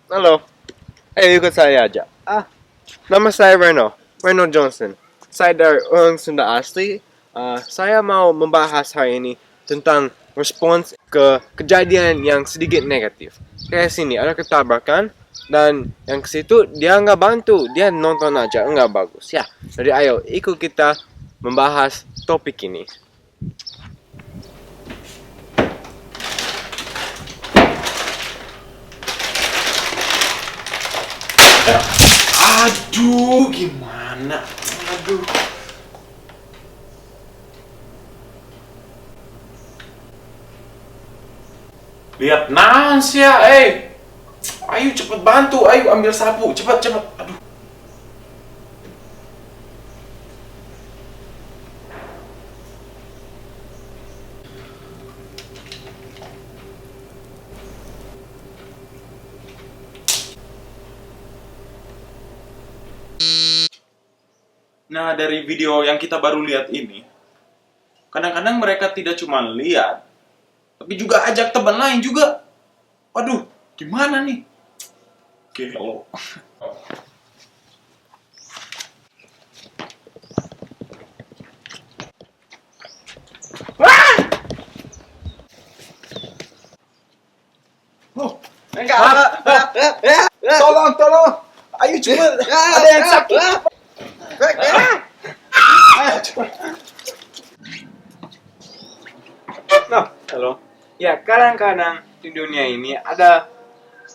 Halo, ayo ikut saya aja. Nama saya Reno Johnson. Saya dari orang Sunda asli. Saya mau membahas hari ini tentang respons ke kejadian yang sedikit negatif. Kayak sini ada ketabrakan dan yang ke situ dia nggak bantu, dia nonton aja nggak bagus ya. Jadi ayo ikut kita membahas topik ini. Aduh, gimana? Aduh. Lihat Nans ya, ayo cepet bantu, ayo ambil sapu, cepet cepet. Aduh. Nah, dari video yang kita baru lihat ini, kadang-kadang mereka tidak cuma lihat, tapi juga ajak teman lain juga. Waduh, gimana nih? Gelo. Oh, tolong, ayo cepet, ada yang sakit. Nah, halo. Ya, kadang-kadang di dunia ini ada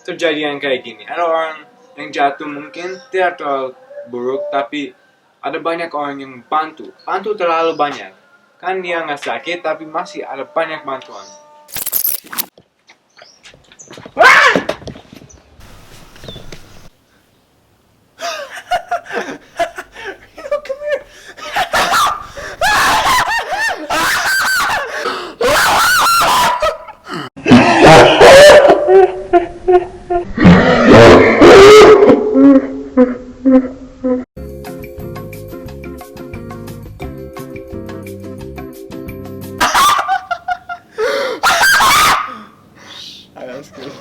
kejadian kayak gini. Ada orang yang jatuh mungkin tidak terlalu buruk, tapi ada banyak orang yang bantu. Bantu terlalu banyak. Kan dia nggak sakit, tapi masih ada banyak bantuan. I was scared.